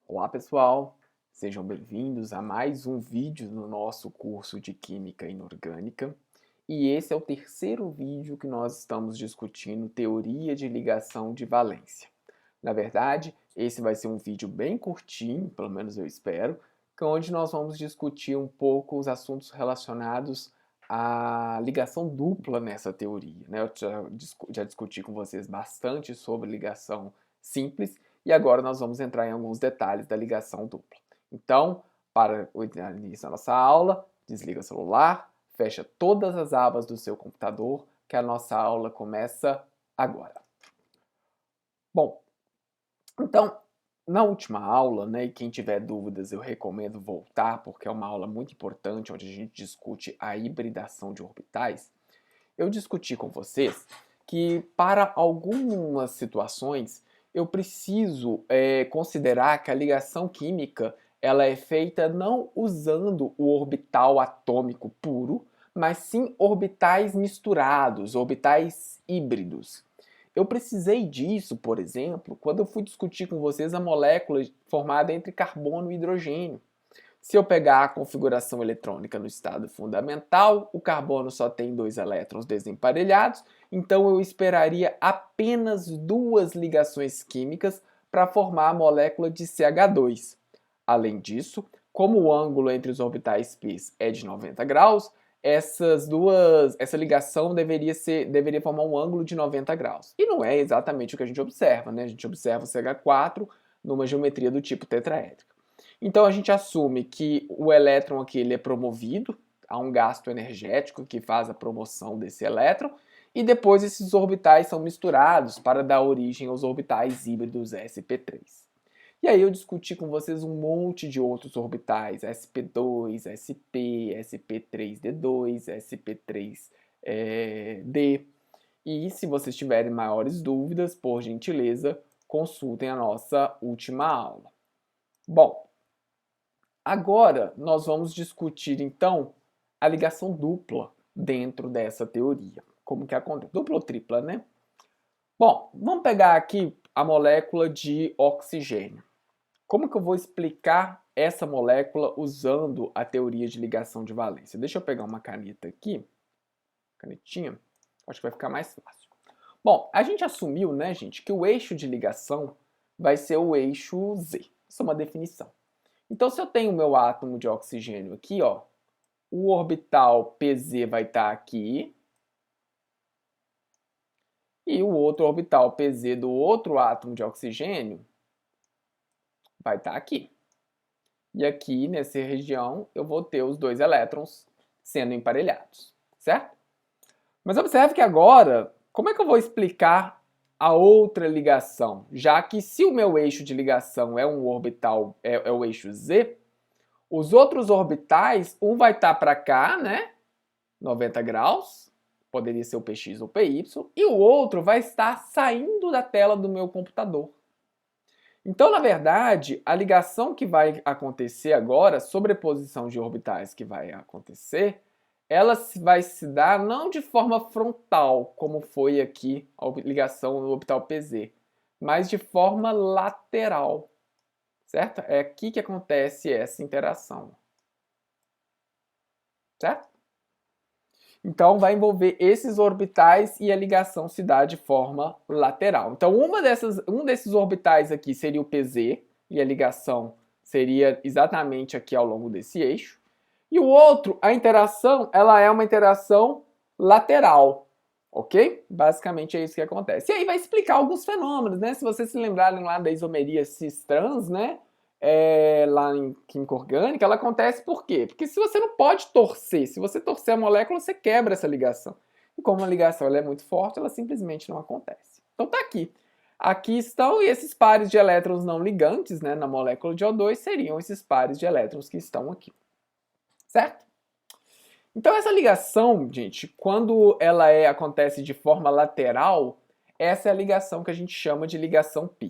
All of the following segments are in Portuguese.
Olá pessoal, sejam bem-vindos a mais um vídeo no nosso curso de Química Inorgânica. E esse é o terceiro vídeo que nós estamos discutindo teoria de ligação de valência. Na verdade, esse vai ser um vídeo bem curtinho, pelo menos eu espero, onde nós vamos discutir um pouco os assuntos relacionados à ligação dupla nessa teoria, né? Eu já discuti com vocês bastante sobre ligação simples, e agora nós vamos entrar em alguns detalhes da ligação dupla. Então, para o início da nossa aula, desliga o celular, fecha todas as abas do seu computador, que a nossa aula começa agora. Bom, então, na última aula, né, e quem tiver dúvidas eu recomendo voltar, porque é uma aula muito importante, onde a gente discute a hibridação de orbitais, eu discuti com vocês que para algumas situações eu preciso considerar que a ligação química ela é feita não usando o orbital atômico puro, mas sim orbitais misturados, orbitais híbridos. Eu precisei disso, por exemplo, quando eu fui discutir com vocês a molécula formada entre carbono e hidrogênio. Se eu pegar a configuração eletrônica no estado fundamental, o carbono só tem 2 elétrons desemparelhados, então eu esperaria apenas 2 ligações químicas para formar a molécula de CH2. Além disso, como o ângulo entre os orbitais p é de 90 graus, essa ligação deveria formar um ângulo de 90 graus. E não é exatamente o que a gente observa, né? A gente observa o CH4 numa geometria do tipo tetraédrico. Então a gente assume que o elétron aqui ele é promovido, há um gasto energético que faz a promoção desse elétron, e depois esses orbitais são misturados para dar origem aos orbitais híbridos sp3. E aí eu discuti com vocês um monte de outros orbitais, sp2, sp, sp3d2, sp3d. E se vocês tiverem maiores dúvidas, por gentileza, consultem a nossa última aula. Bom, agora nós vamos discutir então a ligação dupla dentro dessa teoria. Como que acontece? Dupla ou tripla, né? Bom, vamos pegar aqui a molécula de oxigênio. Como que eu vou explicar essa molécula usando a teoria de ligação de valência? Deixa eu pegar uma caneta aqui, canetinha, acho que vai ficar mais fácil. Bom, a gente assumiu, né, gente, que o eixo de ligação vai ser o eixo Z. Isso é uma definição. Então, se eu tenho o meu átomo de oxigênio aqui, ó, o orbital PZ vai estar aqui, e o outro orbital PZ do outro átomo de oxigênio vai estar aqui. E aqui, nessa região, eu vou ter os 2 elétrons sendo emparelhados, certo? Mas observe que agora, como é que eu vou explicar a outra ligação? Já que se o meu eixo de ligação é um orbital, é o eixo Z, os outros orbitais, um vai estar para cá, né? 90 graus, poderia ser o PX ou PY, e o outro vai estar saindo da tela do meu computador. Então, na verdade, a ligação que vai acontecer agora, a sobreposição de orbitais que vai acontecer, ela vai se dar não de forma frontal, como foi aqui a ligação no orbital PZ, mas de forma lateral, certo? É aqui que acontece essa interação, certo? Então, vai envolver esses orbitais e a ligação se dá de forma lateral. Então, um desses orbitais aqui seria o PZ, e a ligação seria exatamente aqui ao longo desse eixo. E o outro, a interação, ela é uma interação lateral, ok? Basicamente é isso que acontece. E aí vai explicar alguns fenômenos, né? Se vocês se lembrarem lá da isomeria cis-trans, né? Lá em química orgânica, ela acontece por quê? Porque se você não pode torcer, se você torcer a molécula, você quebra essa ligação. E como a ligação ela é muito forte, ela simplesmente não acontece. Então tá aqui. Aqui estão, e esses pares de elétrons não ligantes, né, na molécula de O2 seriam esses pares de elétrons que estão aqui. Certo? Então essa ligação, gente, quando ela acontece de forma lateral, essa é a ligação que a gente chama de ligação π.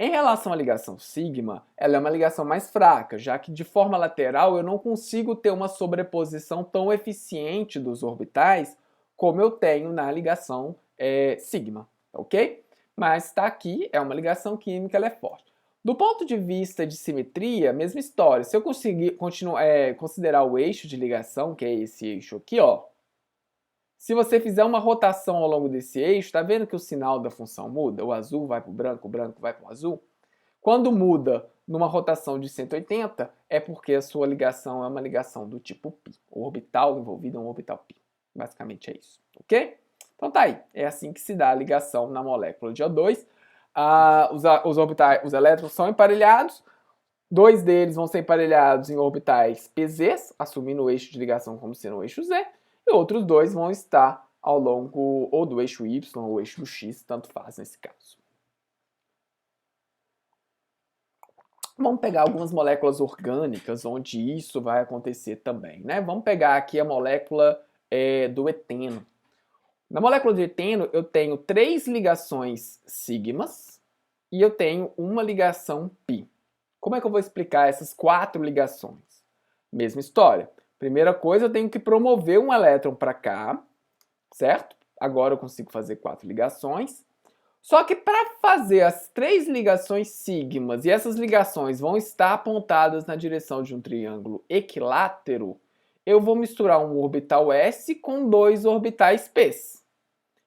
Em relação à ligação sigma, ela é uma ligação mais fraca, já que de forma lateral eu não consigo ter uma sobreposição tão eficiente dos orbitais como eu tenho na ligação sigma, ok? Mas está aqui, é uma ligação química, ela é forte. Do ponto de vista de simetria, mesma história. Se eu conseguir considerar o eixo de ligação, que é esse eixo aqui, ó. Se você fizer uma rotação ao longo desse eixo, tá vendo que o sinal da função muda? O azul vai para o branco vai para o azul. Quando muda numa rotação de 180, é porque a sua ligação é uma ligação do tipo π. O orbital envolvido é um orbital π. Basicamente é isso, ok? Então tá aí. É assim que se dá a ligação na molécula de O2. Os elétrons são emparelhados. Dois deles vão ser emparelhados em orbitais PZ, assumindo o eixo de ligação como sendo o eixo Z. E outros dois vão estar ao longo ou do eixo Y ou do eixo X, tanto faz nesse caso. Vamos pegar algumas moléculas orgânicas onde isso vai acontecer também, né? Vamos pegar aqui a molécula do eteno. Na molécula do eteno eu tenho 3 ligações sigmas e eu tenho uma ligação π. Como é que eu vou explicar essas 4 ligações? Mesma história. Primeira coisa, eu tenho que promover um elétron para cá, certo? Agora eu consigo fazer 4 ligações. Só que para fazer as 3 ligações sigmas, e essas ligações vão estar apontadas na direção de um triângulo equilátero, eu vou misturar um orbital S com 2 orbitais P.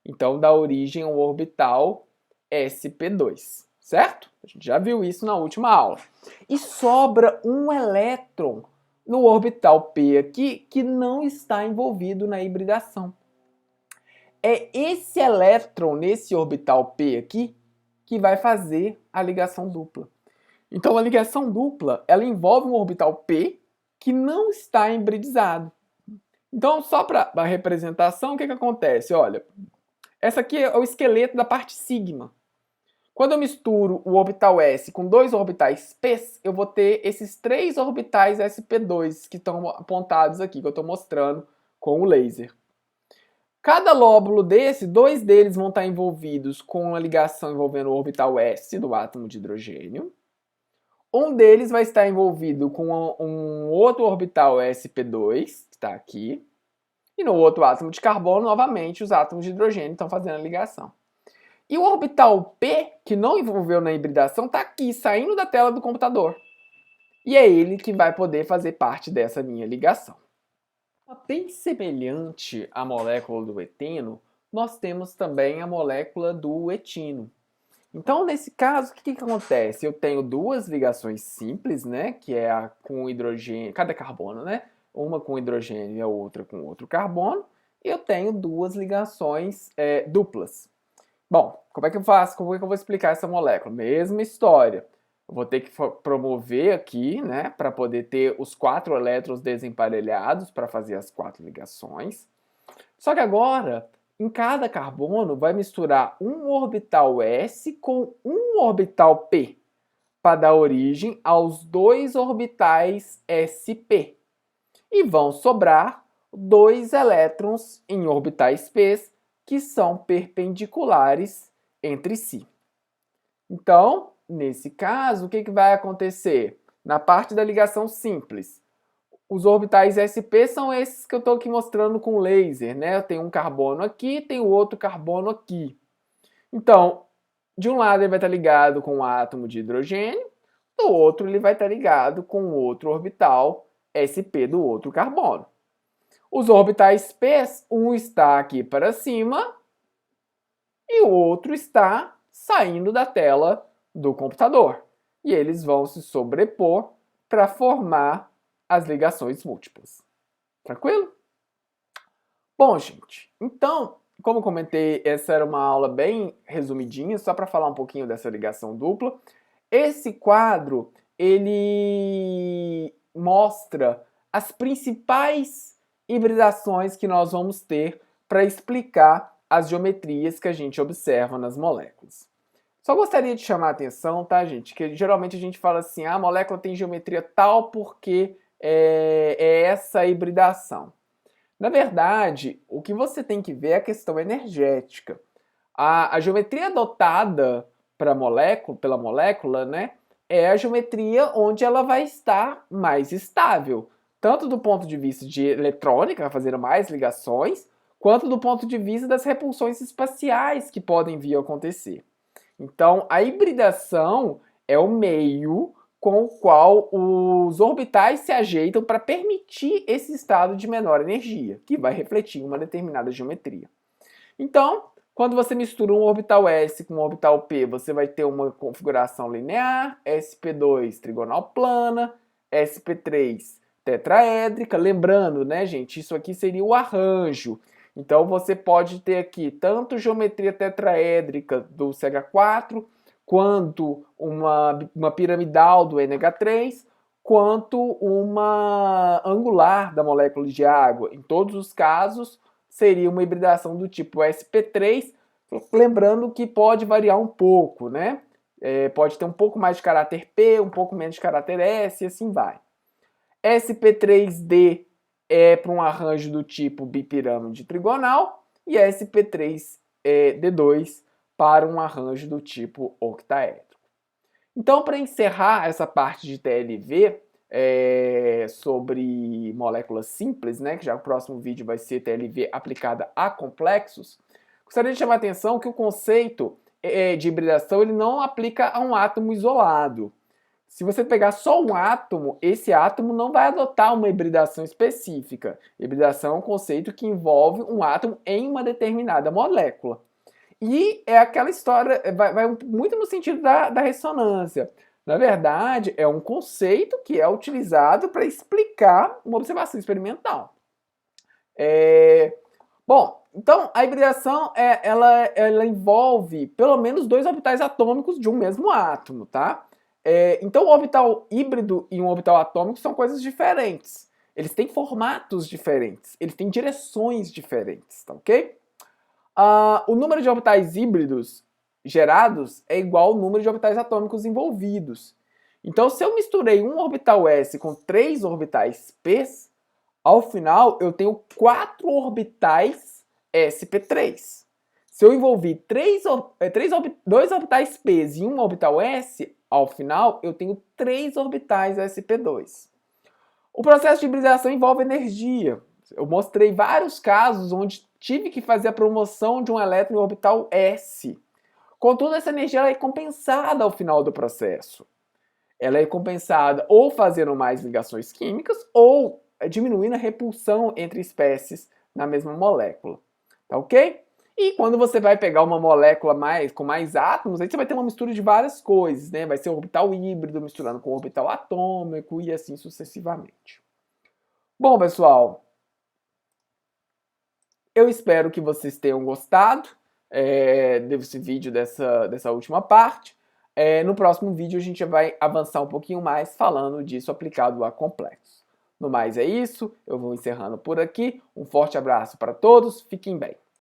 Então dá origem ao orbital sp2, certo? A gente já viu isso na última aula. E sobra um elétron no orbital P aqui que não está envolvido na hibridação. É esse elétron nesse orbital P aqui que vai fazer a ligação dupla. Então a ligação dupla, ela envolve um orbital P que não está hibridizado. Então só para a representação, o que acontece? Olha, essa aqui é o esqueleto da parte sigma. Quando eu misturo o orbital S com 2 orbitais P, eu vou ter esses 3 orbitais sp2 que estão apontados aqui, que eu estou mostrando com o laser. Cada lóbulo desse, 2 deles vão estar envolvidos com uma ligação envolvendo o orbital S do átomo de hidrogênio. Um deles vai estar envolvido com um outro orbital sp2, que está aqui. E no outro átomo de carbono, novamente, os átomos de hidrogênio estão fazendo a ligação. E o orbital P, que não envolveu na hibridação, está aqui, saindo da tela do computador. E é ele que vai poder fazer parte dessa minha ligação. Bem semelhante à molécula do eteno, nós temos também a molécula do etino. Então, nesse caso, o que acontece? Eu tenho 2 ligações simples, né? Que é a com hidrogênio, cada carbono, né? Uma com hidrogênio e a outra com outro carbono. E eu tenho 2 ligações duplas. Bom, como é que eu faço? Como é que eu vou explicar essa molécula? Mesma história. Eu vou ter que promover aqui, né, para poder ter os 4 elétrons desemparelhados para fazer as 4 ligações. Só que agora, em cada carbono, vai misturar um orbital S com um orbital P para dar origem aos 2 orbitais sp. E vão sobrar 2 elétrons em orbitais P que são perpendiculares entre si. Então, nesse caso, o que vai acontecer? Na parte da ligação simples, os orbitais sp são esses que eu estou aqui mostrando com laser, né? Eu tenho um carbono aqui, tenho outro carbono aqui. Então, de um lado ele vai estar ligado com um átomo de hidrogênio, do outro ele vai estar ligado com outro orbital sp do outro carbono. Os orbitais P, um está aqui para cima e o outro está saindo da tela do computador. E eles vão se sobrepor para formar as ligações múltiplas. Tranquilo? Bom, gente, então, como comentei, essa era uma aula bem resumidinha, só para falar um pouquinho dessa ligação dupla. Esse quadro, ele mostra as principais hibridações que nós vamos ter para explicar as geometrias que a gente observa nas moléculas. Só gostaria de chamar a atenção, tá, gente? Que geralmente a gente fala assim, a molécula tem geometria tal porque é essa hibridação. Na verdade, o que você tem que ver é a questão energética. A geometria adotada pela molécula, né, é a geometria onde ela vai estar mais estável, tanto do ponto de vista de eletrônica, fazendo mais ligações, quanto do ponto de vista das repulsões espaciais que podem vir a acontecer. Então, a hibridação é o meio com o qual os orbitais se ajeitam para permitir esse estado de menor energia, que vai refletir em uma determinada geometria. Então, quando você mistura um orbital S com um orbital P, você vai ter uma configuração linear, sp2 trigonal plana, sp3 tetraédrica. Lembrando, né, gente, isso aqui seria o arranjo. Então, você pode ter aqui tanto geometria tetraédrica do CH4, quanto uma piramidal do NH3, quanto uma angular da molécula de água. Em todos os casos, seria uma hibridação do tipo sp3, lembrando que pode variar um pouco, né? Pode ter um pouco mais de caráter P, um pouco menos de caráter S, e assim vai. sp3d é para um arranjo do tipo bipirâmide trigonal, e sp3d2 para um arranjo do tipo octaédrico. Então, para encerrar essa parte de TLV, sobre moléculas simples, né, que já o próximo vídeo vai ser TLV aplicada a complexos, gostaria de chamar a atenção que o conceito de hibridação ele não aplica a um átomo isolado. Se você pegar só um átomo, esse átomo não vai adotar uma hibridação específica. Hibridação é um conceito que envolve um átomo em uma determinada molécula. E é aquela história, vai muito no sentido da ressonância. Na verdade, é um conceito que é utilizado para explicar uma observação experimental. Bom, então a hibridação ela envolve pelo menos 2 orbitais atômicos de um mesmo átomo, tá? Então, o orbital híbrido e um orbital atômico são coisas diferentes. Eles têm formatos diferentes, eles têm direções diferentes, tá ok? O número de orbitais híbridos gerados é igual ao número de orbitais atômicos envolvidos. Então, se eu misturei um orbital S com 3 orbitais P, ao final eu tenho 4 orbitais sp3. Se eu envolvi 2 orbitais P e um orbital S, ao final eu tenho 3 orbitais sp2. O processo de hibridação envolve energia. Eu mostrei vários casos onde tive que fazer a promoção de um elétron em orbital S. Contudo, essa energia ela é compensada ao final do processo. Ela é compensada ou fazendo mais ligações químicas ou diminuindo a repulsão entre espécies na mesma molécula. Tá ok? E quando você vai pegar uma molécula com mais átomos, aí você vai ter uma mistura de várias coisas, né? Vai ser orbital híbrido misturando com orbital atômico e assim sucessivamente. Bom, pessoal, eu espero que vocês tenham gostado desse vídeo, dessa última parte. No próximo vídeo a gente vai avançar um pouquinho mais falando disso aplicado a complexos. No mais é isso, eu vou encerrando por aqui. Um forte abraço para todos, fiquem bem.